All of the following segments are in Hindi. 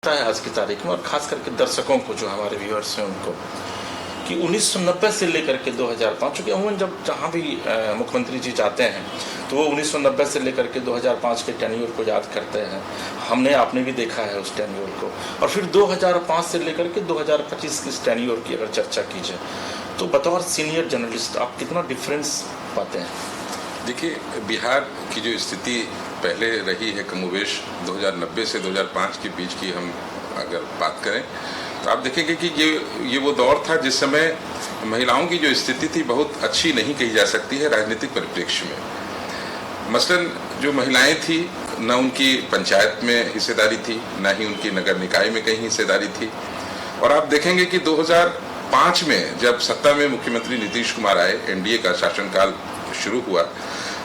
है आज की तारीख में, और खास करके दर्शकों को, जो हमारे व्यूअर्स हैं उनको, कि 1990 से लेकर के 2005, चूँकि अमूमन जब जहाँ भी मुख्यमंत्री जी जाते हैं तो वो 1990 से लेकर के 2005 के टेन्योर को याद करते हैं। आपने भी देखा है उस टेन्योर को, और फिर 2005 से लेकर के 2025 की इस टेन्योर की अगर चर्चा की जाए तो बतौर सीनियर जर्नलिस्ट आप कितना डिफरेंस पाते हैं? देखिए, बिहार की जो स्थिति पहले रही है कमोवेश 2090 से 2005 के बीच की हम अगर बात करें तो आप देखेंगे कि ये वो दौर था जिस समय महिलाओं की जो स्थिति थी बहुत अच्छी नहीं कही जा सकती है राजनीतिक परिप्रेक्ष्य में। मसलन जो महिलाएं थी, न उनकी पंचायत में हिस्सेदारी थी, न ही उनकी नगर निकाय में कहीं हिस्सेदारी थी। और आप देखेंगे कि 2005 में जब सत्ता में मुख्यमंत्री नीतीश कुमार आए, एनडीए का शासनकाल शुरू हुआ,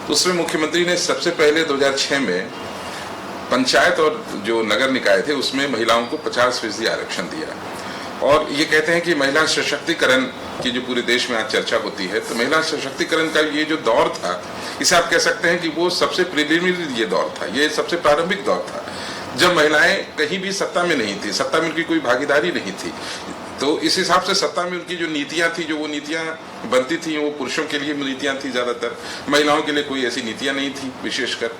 तो उसमें मुख्यमंत्री ने सबसे पहले 2006 में पंचायत और जो नगर निकाय थे उसमें महिलाओं को 50% आरक्षण दिया। और ये कहते हैं कि महिला सशक्तिकरण की जो पूरे देश में आज चर्चा होती है, तो महिला सशक्तिकरण का ये जो दौर था, इसे आप कह सकते हैं कि वो सबसे प्रीलिमिनरी ये दौर था, ये सबसे प्रारंभिक दौर था जब महिलाएं कहीं भी सत्ता में नहीं थी, सत्ता में उनकी कोई भागीदारी नहीं थी। तो इस हिसाब से सत्ता में उनकी जो नीतियां थी, जो वो नीतियां बनती थी, वो पुरुषों के लिए नीतियां थी ज्यादातर, महिलाओं के लिए कोई ऐसी नीतियां नहीं थी विशेषकर।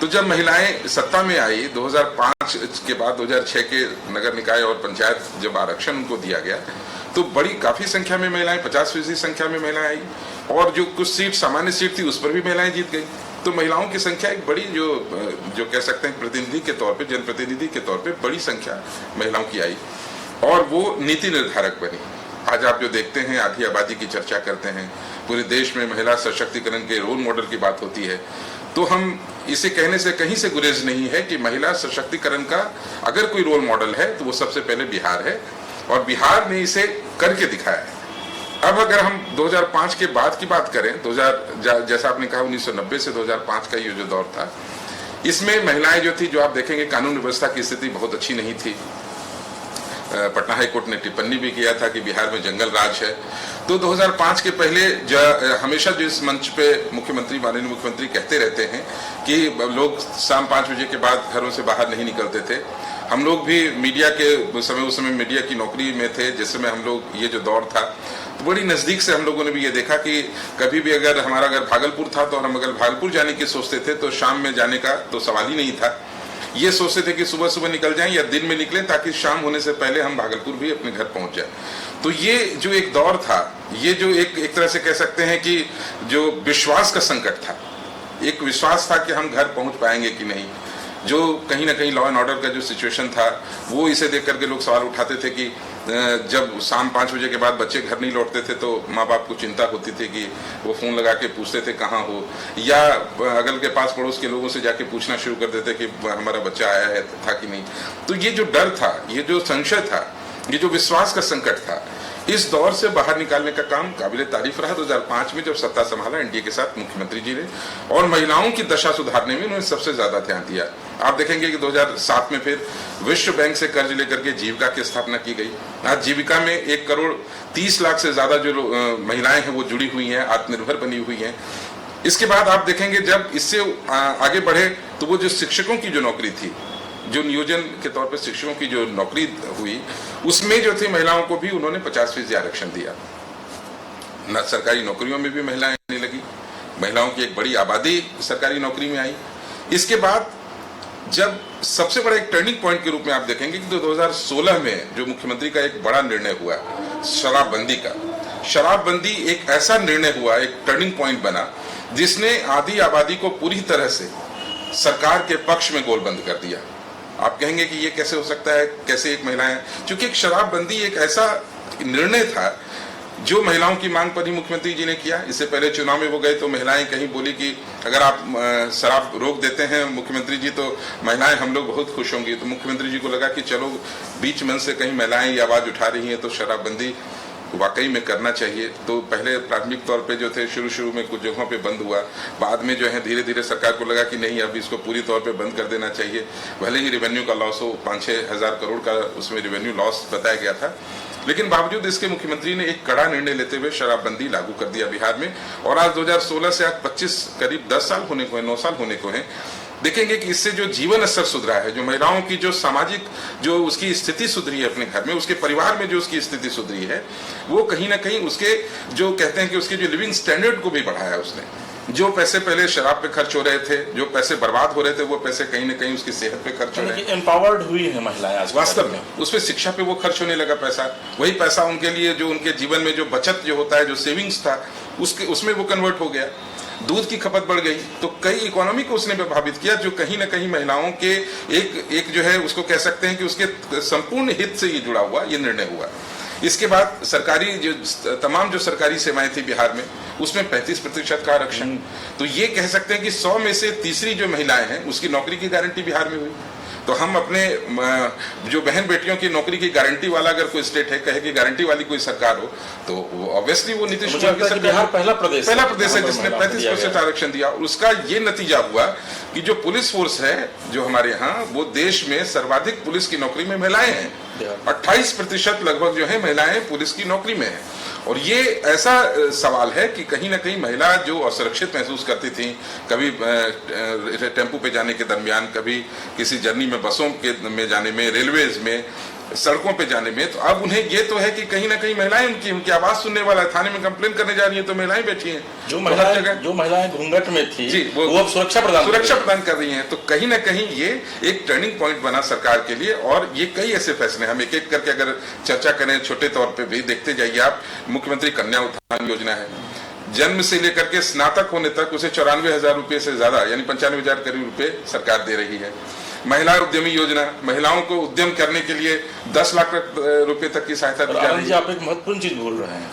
तो जब महिलाएं सत्ता में आई 2005 के बाद 2006 के नगर निकाय और पंचायत जब आरक्षण उनको दिया गया तो बड़ी काफी संख्या में महिलाएं, 50% संख्या में महिलाएं आई, और जो कुछ सीट सामान्य सीट थी उस पर भी महिलाएं जीत गई। तो महिलाओं की संख्या एक बड़ी जो कह सकते हैं प्रतिनिधि के तौर पे, जनप्रतिनिधि के तौर पे बड़ी संख्या महिलाओं की आई और वो नीति निर्धारक बनी। आज आप जो देखते हैं, आधी आबादी की चर्चा करते हैं, पूरे देश में महिला सशक्तिकरण के रोल मॉडल की बात होती है, तो हम इसे कहने से कहीं से गुरेज नहीं है कि महिला सशक्तिकरण का अगर कोई रोल मॉडल है तो वो सबसे पहले बिहार है, और बिहार ने इसे करके दिखाया है। अब अगर हम 2005 के बाद की बात करें, जैसा आपने कहा 1990 से 2005 का ये जो दौर था, इसमें महिलाएं जो थी, जो आप देखेंगे कानून व्यवस्था की स्थिति बहुत अच्छी नहीं थी। पटना हाई कोर्ट ने टिप्पणी भी किया था कि बिहार में जंगल राज है। तो 2005 के पहले हमेशा जो इस मंच पे माननीय मुख्यमंत्री कहते रहते हैं कि लोग शाम 5 बजे के बाद घरों से बाहर नहीं निकलते थे। हम लोग भी मीडिया के उस समय मीडिया की नौकरी में थे, जिस समय हम लोग ये जो दौर था तो बड़ी नजदीक से हम लोगों ने भी ये देखा कि कभी भी अगर हमारा घर भागलपुर था तो हम अगर भागलपुर जाने की सोचते थे तो शाम में जाने का तो सवाल ही नहीं था। ये सोचते थे कि सुबह सुबह निकल जाएं या दिन में निकलें ताकि शाम होने से पहले हम भागलपुर भी अपने घर पहुंच जाएं। तो ये जो एक दौर था, ये जो एक तरह से कह सकते हैं कि जो विश्वास का संकट था, एक विश्वास था कि हम घर पहुंच पाएंगे कि नहीं। जो कहीं ना कहीं लॉ एंड ऑर्डर का जो सिचुएशन था, वो इसे देख करके लोग सवाल उठाते थे कि जब शाम 5 बजे के बाद बच्चे घर नहीं लौटते थे तो माँ बाप को चिंता होती थी कि वो फोन लगा के पूछते थे कहाँ हो, या अगल के पास पड़ोस के लोगों से जाके पूछना शुरू कर देते कि हमारा बच्चा आया है था कि नहीं। तो ये जो डर था, ये जो संशय था, ये जो विश्वास का संकट था, इस दौर से बाहर निकालने का काम काबिले तारीफ रहा 2005 में जब सत्ता संभाला एनडीए के साथ मुख्यमंत्री जी ने, और महिलाओं की दशा सुधारने में उन्होंने सबसे ज्यादा ध्यान दिया। आप देखेंगे कि 2007 में फिर विश्व बैंक से कर्ज लेकर के जीविका की स्थापना की गई। आज जीविका में 1 करोड़ 30 लाख से ज्यादा जो महिलाएं हैं वो जुड़ी हुई हैं, आत्मनिर्भर बनी हुई हैं। इसके बाद आप देखेंगे जब इससे आगे बढ़े तो वो जो शिक्षकों की जो नौकरी थी, जो नियोजन के तौर पर शिक्षकों की जो नौकरी हुई, उसमें जो थी महिलाओं को भी उन्होंने 50% आरक्षण दिया। सरकारी नौकरियों में भी महिलाएं आने लगी, महिलाओं की एक बड़ी आबादी सरकारी नौकरी में आई। इसके बाद जब सबसे बड़ा एक टर्निंग पॉइंट के रूप में आप देखेंगे कि 2016 में जो मुख्यमंत्री का एक बड़ा निर्णय हुआ शराबबंदी का, शराबबंदी एक ऐसा निर्णय हुआ, एक टर्निंग पॉइंट बना जिसने आधी आबादी को पूरी तरह से सरकार के पक्ष में गोलबंद कर दिया। आप कहेंगे कि ये कैसे हो सकता है, कैसे एक महिलाएं, क्योंकि एक शराबबंदी एक ऐसा निर्णय था जो महिलाओं की मांग पर ही मुख्यमंत्री जी ने किया। इससे पहले चुनाव में वो गए तो महिलाएं कहीं बोली कि अगर आप शराब रोक देते हैं मुख्यमंत्री जी तो महिलाएं हम लोग बहुत खुश होंगी। तो मुख्यमंत्री जी को लगा कि चलो बीच मन से कहीं महिलाएं ये आवाज उठा रही हैं तो शराबबंदी वाकई में करना चाहिए। तो पहले प्राथमिक तौर पे जो थे शुरू में कुछ जगहों पे बंद हुआ, बाद में जो है धीरे धीरे सरकार को लगा कि नहीं अब इसको पूरी तौर पे बंद कर देना चाहिए। भले ही रेवेन्यू का लॉस हो, 5-6 हजार करोड़ का उसमें रेवेन्यू लॉस बताया गया था, लेकिन बावजूद इसके मुख्यमंत्री ने एक कड़ा निर्णय लेते हुए शराबबंदी लागू कर दिया बिहार में। और आज 2016 से आज 25 करीब 10 साल होने को है, 9 साल होने को है, देखेंगे कि इससे जो जीवन स्तर सुधरा है, जो महिलाओं की जो सामाजिक जो उसकी स्थिति सुधरी है अपने घर में, उसके परिवार में जो उसकी स्थिति सुधरी है, वो कहीं ना कहीं उसके जो कहते हैं कि उसके जो लिविंग स्टैंडर्ड को भी बढ़ाया उसने। जो पैसे पहले शराब पे खर्च हो रहे थे, जो पैसे बर्बाद हो रहे थे, वो पैसे कहीं ना कहीं उसकी सेहत पे खर्च हो रहे हैं। एम्पावर्ड हुई है महिलाएं आज वास्तव में उसपे शिक्षा पे वो खर्च होने लगा पैसा। वही पैसा उनके लिए जो उनके जीवन में जो बचत जो होता है, जो सेविंग्स था, उसमें वो कन्वर्ट हो गया। दूध की खपत बढ़ गई, तो कई इकोनॉमी को उसने प्रभावित किया, जो कहीं ना कहीं महिलाओं के एक जो है उसको कह सकते हैं कि उसके संपूर्ण हित से ये जुड़ा हुआ ये निर्णय हुआ। इसके बाद सरकारी जो तमाम जो सरकारी सेवाएं थी बिहार में, उसमें 35% का आरक्षण। तो ये कह सकते हैं कि 100 में से तीसरी जो महिलाएं हैं उसकी नौकरी की गारंटी बिहार में हुई। तो हम अपने जो बहन बेटियों की नौकरी की गारंटी वाला अगर कोई स्टेट है, कहे कि गारंटी वाली कोई सरकार हो, तो ऑब्वियसली वो नीतीश कुमार की सरकार। बिहार पहला प्रदेश है जिसने 35% आरक्षण दिया। और उसका ये नतीजा हुआ कि जो पुलिस फोर्स है जो हमारे यहाँ, वो देश में सर्वाधिक पुलिस की नौकरी में महिलाएं हैं। 28% लगभग जो है महिलाएं पुलिस की नौकरी में है। और ये ऐसा सवाल है कि कहीं ना कहीं महिला जो असुरक्षित महसूस करती थी, कभी टेम्पो पे जाने के दरमियान, कभी किसी जर्नी में बसों में जाने में, रेलवेज में, सड़कों पे जाने में, तो अब उन्हें ये तो है कि कहीं ना कहीं महिलाएं उनकी आवाज सुनने वाला है। थाने में कंप्लेन करने जा रही है तो महिलाएं बैठी हैं। जो महिलाएं घूंघट में थी जी, वो अब सुरक्षा प्रदान कर रही हैं। तो कहीं ना कहीं ये एक टर्निंग पॉइंट बना सरकार के लिए। और ये कई ऐसे फैसले हम एक एक करके अगर चर्चा करें, छोटे तौर पे भी देखते जाइए आप। मुख्यमंत्री कन्या उत्थान योजना है, जन्म से लेकर के स्नातक होने तक उसे 94,000 रुपए से ज्यादा यानी 95,000 करोड़ रुपए सरकार दे रही है। महिला उद्यमी योजना, महिलाओं को उद्यम करने के लिए 10 लाख रुपए तक की सहायता दी जा रही है। आप एक महत्वपूर्ण चीज बोल रहे हैं।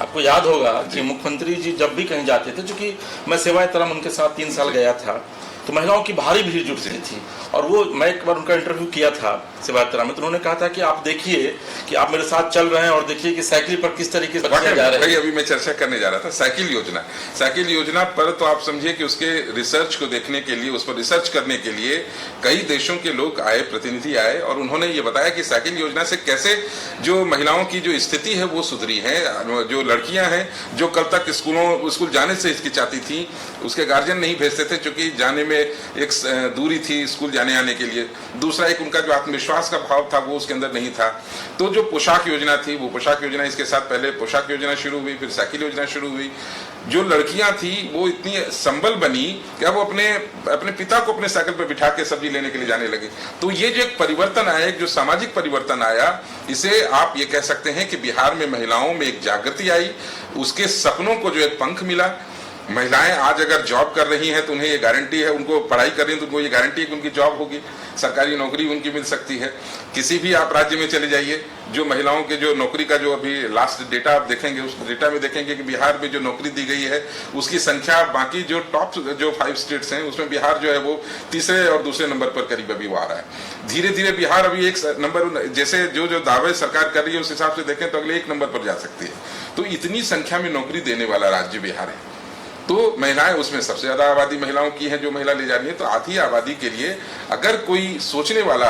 आपको याद होगा कि मुख्यमंत्री जी जब भी कहीं जाते थे, चूंकि मैं सेवाएतरम उनके साथ 3 साल गया था, तो महिलाओं की भारी भीड़ जुटती थी। और वो मैं एक बार उनका इंटरव्यू किया था सेवाएतरम में, तो उन्होंने कहा था कि आप देखिए कि आप मेरे साथ चल रहे हैं और देखिए कि साइकिल पर किस तरीके से जा रहे हैं। अभी मैं चर्चा करने जा रहा था साइकिल योजना पर। तो आप समझिए कि उसके रिसर्च को देखने के लिए, उस पर रिसर्च करने के लिए कई देशों के लोग आए, प्रतिनिधि आए, और उन्होंने ये बताया कि साइकिल योजना से कैसे जो महिलाओं की जो स्थिति है वो सुधरी है। जो लड़कियां हैं जो कल तक स्कूल जाने से हिचकिचाती थी, उसके गार्जियन नहीं भेजते थे क्योंकि जाने में एक दूरी थी स्कूल जाने आने के लिए। दूसरा एक उनका जो आत्मविश्वास का भाव था वो उसके अंदर नहीं था। तो जो पोशाक योजना थी, वो पोशाक योजना, इसके साथ पहले पोशाक योजना शुरू हुई, फिर साइकिल योजना शुरू हुई। जो लड़कियां थी वो इतनी संबल बनी कि वो अपने पिता को अपने साइकिल पर बिठा के सब्जी लेने के लिए जाने लगे। तो ये जो एक परिवर्तन आया, एक जो सामाजिक परिवर्तन आया, इसे आप ये कह सकते हैं कि बिहार में महिलाओं में एक जागृति आई, उसके सपनों को जो एक पंख मिला। महिलाएं आज अगर जॉब कर रही हैं तो उन्हें ये गारंटी है, उनको पढ़ाई कर रही हैं तो उनको ये गारंटी है कि उनकी जॉब होगी, सरकारी नौकरी उनकी मिल सकती है। किसी भी आप राज्य में चले जाइए, जो महिलाओं के जो नौकरी का जो अभी लास्ट डेटा आप देखेंगे, उस डेटा में देखेंगे कि बिहार में जो नौकरी दी गई है उसकी संख्या बाकी जो टॉप जो 5 स्टेट्स हैं उसमें बिहार जो है वो तीसरे और दूसरे नंबर पर करीब अभी वो आ रहा है। धीरे धीरे बिहार अभी एक नंबर, जैसे जो दावे सरकार कर रही है उस हिसाब से देखें तो अगले 1 नंबर पर जा सकती है। तो इतनी संख्या में नौकरी देने वाला राज्य बिहार है। तो महिलाएं उसमें सबसे ज्यादा आबादी महिलाओं की है जो महिला ले जा रही है। तो आधी आबादी के लिए अगर कोई सोचने वाला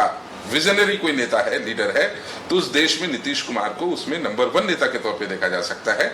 विजनरी कोई नेता है, लीडर है, तो उस देश में नीतीश कुमार को उसमें नंबर 1 नेता के तौर पे देखा जा सकता है।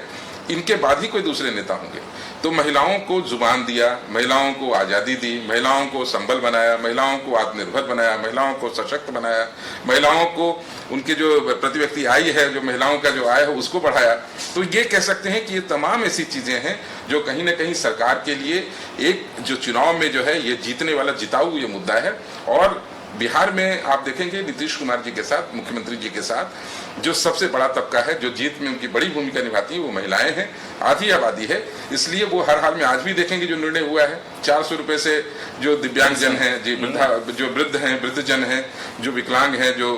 इनके बाद ही कोई दूसरे नेता होंगे। तो महिलाओं को जुबान दिया, महिलाओं को आजादी दी, महिलाओं को संबल बनाया, महिलाओं को आत्मनिर्भर बनाया, महिलाओं को सशक्त बनाया, महिलाओं को उनके जो प्रति व्यक्ति आय है, जो महिलाओं का जो आय है उसको बढ़ाया। तो ये कह सकते हैं कि ये तमाम ऐसी चीजें हैं जो कहीं ना कहीं सरकार के लिए एक जो चुनाव में जो है ये जीतने वाला जिताऊ ये मुद्दा है। और बिहार में आप देखेंगे नीतीश कुमार जी के साथ, मुख्यमंत्री जी के साथ जो सबसे बड़ा तबका है, जो जीत में उनकी बड़ी भूमिका निभाती है, वो महिलाएं हैं, आधी आबादी है। इसलिए वो हर हाल में आज भी देखेंगे जो निर्णय हुआ है 400 रुपए से जो दिव्यांगजन हैं, जो वृद्ध हैं, वृद्धजन हैं, जो विकलांग हैं, जो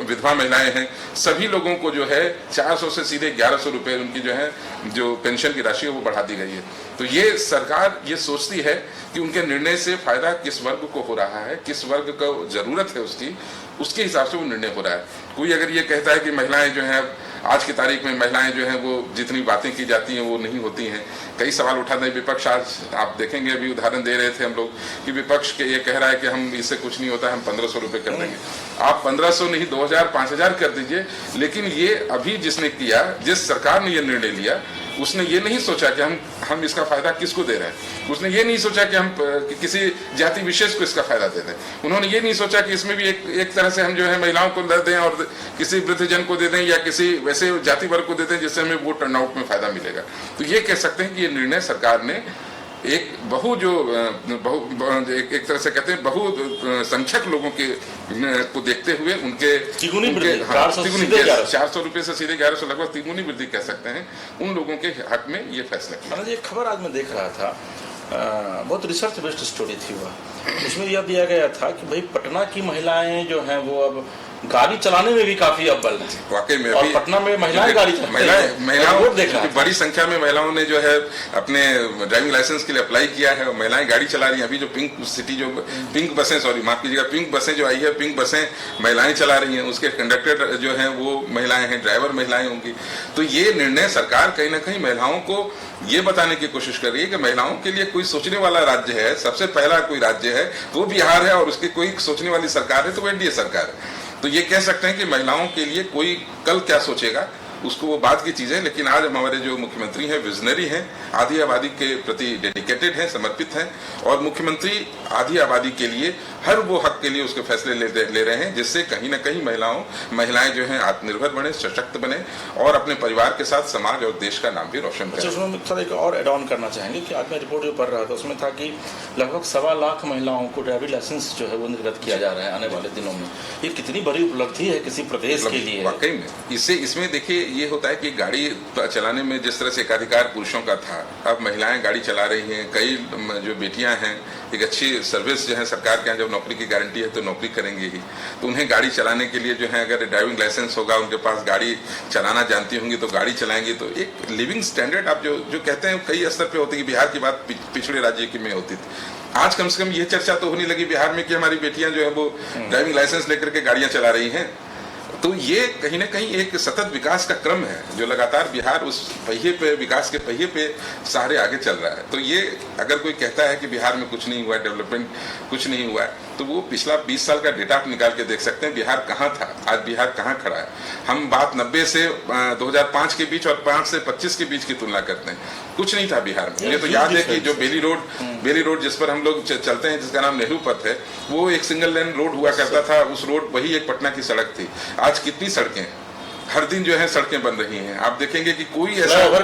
विधवा महिलाएं हैं, सभी लोगों को जो है 400 से सीधे 1100 रुपए उनकी जो है जो पेंशन की राशि है वो बढ़ा दी गई है। तो ये सरकार ये सोचती है कि उनके निर्णय से फायदा किस वर्ग को हो रहा है, किस वर्ग को जरूरत है उसके हिसाब से वो निर्णय हो रहा है। कोई अगर ये कहता है कि महिलाएं जो हैं आज की तारीख में महिलाएं जो हैं वो जितनी बातें की जाती हैं वो नहीं होती हैं, कई सवाल उठाते हैं विपक्ष। आज आप देखेंगे, अभी उदाहरण दे रहे थे हम लोग कि विपक्ष के ये कह रहा है कि हम इससे कुछ नहीं होता, हम 1500 रुपए कर देंगे। आप 1500 नहीं 2000 5000 कर दीजिए, लेकिन ये अभी जिसने किया, जिस सरकार ने ये निर्णय लिया, उसने ये नहीं सोचा कि हम इसका फायदा किसको दे रहे हैं, उसने ये नहीं सोचा कि हम किसी जाति विशेष को इसका फायदा दे दें, उन्होंने ये नहीं सोचा कि इसमें भी एक तरह से हम जो है महिलाओं को न दें और किसी वृद्धजन को दे दें या किसी वैसे जाति वर्ग को दे दें जिससे हमें वोट टर्नआउट में फायदा मिलेगा। तो ये कह सकते हैं कि ये निर्णय सरकार ने एक एक तरह से कहते हैं बहुसंख्यक लोगों के को देखते हुए उनके 400 रुपए से सीधे 1100 लगभग तिगुनी वृद्धि कह सकते हैं, उन लोगों के हक में ये फैसला किया। ये खबर आज मैं देख रहा था, बहुत रिसर्च बेस्ड स्टोरी थी वह, उसमें यह दिया गया था कि भाई पटना की महिलाएं जो हैं वो अब गाड़ी चलाने में भी काफी अव्वल है। वाकई में और पटना में महिलाएं गाड़ी महिलाओं की बड़ी संख्या में महिलाओं ने जो है अपने ड्राइविंग लाइसेंस के लिए अप्लाई किया है और महिलाएं गाड़ी चला रही हैं। अभी जो पिंक बसें माफ कीजिएगा, पिंक बसें जो आई है, पिंक बसें महिलाएं चला रही हैं, उसके कंडक्टर जो हैं वो महिलाएं हैं, ड्राइवर महिलाएं होंगी। तो ये निर्णय सरकार कहीं ना कहीं महिलाओं को ये बताने की कोशिश कर रही है कि महिलाओं के लिए कोई सोचने वाला राज्य है, सबसे पहला कोई राज्य है तो वो बिहार है, और उसकी कोई सोचने वाली सरकार है तो वो एनडीए सरकार है। तो ये कह सकते हैं कि महिलाओं के लिए कोई कल क्या सोचेगा उसको वो बात की चीज है, लेकिन आज हमारे जो मुख्यमंत्री हैं विजनरी हैं, आधी आबादी के प्रति डेडिकेटेड हैं, समर्पित हैं, और मुख्यमंत्री आधी आबादी के लिए हर वो हक के लिए उसके फैसले ले रहे हैं जिससे कहीं ना कहीं महिलाएं जो हैं आत्मनिर्भर बने, सशक्त बने और अपने परिवार के साथ समाज और देश का नाम भी रोशन करें। उसमें थोड़ा एक और एड ऑन करना चाहेंगे कि आज मैं रिपोर्ट जो पढ़ रहा था उसमें था कि लगभग 1.25 लाख महिलाओं को ड्राइविंग लाइसेंस जो है वो निर्गत किया जा रहा है आने वाले दिनों में। ये कितनी बड़ी उपलब्धि है किसी प्रदेश के लिए। वाकई में इसमें देखिए ये होता है कि गाड़ी चलाने में जिस तरह से एकाधिकार पुरुषों का था, अब महिलाएं गाड़ी चला रही हैं। कई जो बेटियां हैं एक अच्छी सर्विस जो है सरकार के यहाँ जब नौकरी की गारंटी है तो नौकरी करेंगे ही, तो उन्हें गाड़ी चलाने के लिए जो है अगर ड्राइविंग लाइसेंस होगा, उनके पास गाड़ी चलाना जानती होंगी तो गाड़ी चलाएंगी। तो एक लिविंग स्टैंडर्ड आप जो कहते हैं कई स्तर पे होती है। बिहार की बात पिछड़े राज्य की में होती थी, आज कम से कम ये चर्चा तो होने लगी बिहार में कि हमारी बेटियां जो है वो ड्राइविंग लाइसेंस लेकर के गाड़ियां चला रही हैं। तो ये कहीं ना कहीं एक सतत विकास का क्रम है जो लगातार बिहार उस पहिए पे, विकास के पहिए पे सहारे आगे चल रहा है। तो ये अगर कोई कहता है कि बिहार में कुछ नहीं हुआ है, डेवलपमेंट कुछ नहीं हुआ है, तो वो पिछला 20 साल का डेटा आप निकाल के देख सकते हैं बिहार कहाँ था, आज बिहार कहाँ खड़ा है। हम बात 90 से 2005 के बीच और 5 से 25 के बीच की तुलना करते हैं, कुछ नहीं था बिहार में। मुझे तो याद है कि जो बेली रोड जिस पर हम लोग चलते हैं, जिसका नाम नेहरू पथ है, वो एक सिंगल लेन रोड हुआ करता था। उस रोड वही एक पटना की सड़क थी। आज कितनी सड़कें, हर दिन जो है सड़कें बन रही हैं। आप देखेंगे कि कोई ऐसा फ्लाईओवर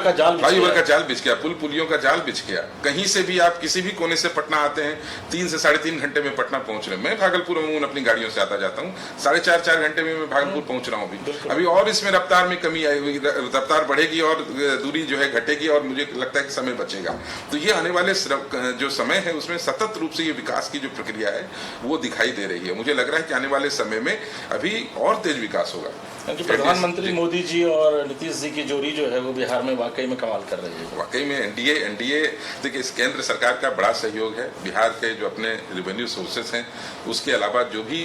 का जाल बिछ गया, पुल पुलियों का जाल बिछ गया। कहीं से भी आप किसी भी कोने से पटना आते हैं 3 से 3.5 घंटे में पटना पहुंच रहे हैं। मैं भागलपुर अमूमन अपनी गाड़ियों से आता जाता हूँ, 4.5 घंटे में मैं भागलपुर पहुंच रहा हूँ अभी। और इसमें रफ्तार में कमी आई हुई, रफ्तार बढ़ेगी और दूरी जो है घटेगी और मुझे लगता है कि समय बचेगा। तो ये आने वाले जो समय है उसमें सतत रूप से ये विकास की जो प्रक्रिया है वो दिखाई दे रही है। मुझे लग रहा है कि आने वाले समय में अभी और तेज विकास होगा। प्रधानमंत्री मोदी जी और नीतीश जी की जोड़ी जो है वो बिहार में वाकई में कमाल कर रही है। वाकई में एनडीए देखिए इस केंद्र सरकार का बड़ा सहयोग है। बिहार के जो अपने रेवेन्यू सोर्सेस हैं उसके अलावा जो भी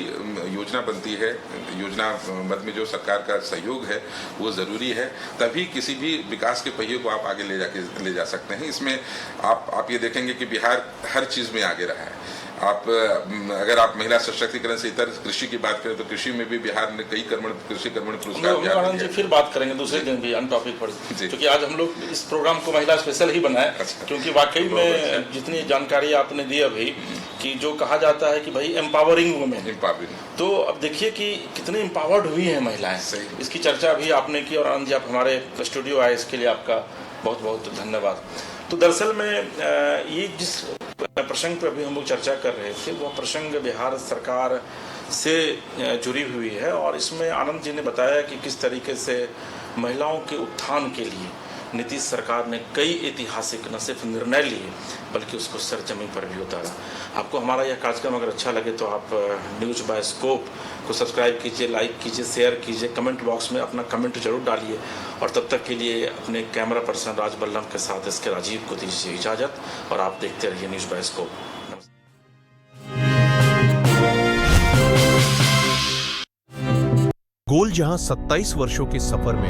योजना बनती है, योजना मद में जो सरकार का सहयोग है वो जरूरी है, तभी किसी भी विकास के पहिए को आप आगे ले जा सकते हैं। इसमें आप ये देखेंगे कि बिहार हर चीज में आगे रहा है। अगर आप महिला सशक्तिकरण से इतर कृषि की बात करें तो कृषि में भी बिहार ने कई कृषि कर्मण पुरस्कार फिर बात करेंगे दूसरे दिन भी अन टॉपिक पर, क्योंकि आज हम लोग इस प्रोग्राम को महिला स्पेशल ही बनाए। क्योंकि वाकई में जितनी जानकारी आपने दी अभी कि जो कहा जाता है कि भाई एम्पावरिंग वुमेन, तो अब देखिए कि कितनी एम्पावर्ड हुई है महिलाएं। इसकी चर्चा भी आपने की और आनंद जी आप हमारे स्टूडियो आए, इसके लिए आपका बहुत बहुत धन्यवाद। तो दरअसल में ये जिस प्रसंग पर अभी हम लोग चर्चा कर रहे थे वो प्रसंग बिहार सरकार से जुड़ी हुई है, और इसमें आनंद जी ने बताया कि किस तरीके से महिलाओं के उत्थान के लिए नीतीश सरकार ने कई ऐतिहासिक न सिर्फ निर्णय लिए बल्कि उसको सरजमीं पर भी उतारा। आपको हमारा यह कार्यक्रम अगर अच्छा लगे तो आप न्यूज़ बाय स्कोप को सब्सक्राइब कीजिए, लाइक कीजिए, शेयर कीजिए, कमेंट बॉक्स में अपना कमेंट जरूर डालिए। और तब तक के लिए अपने कैमरा पर्सन राज बल्लभ के साथ इसके राजीव को दीजिए इजाज़त, और आप देखते रहिए न्यूज़ बाय स्कोप। गोल जहां 27 वर्षों के सफर में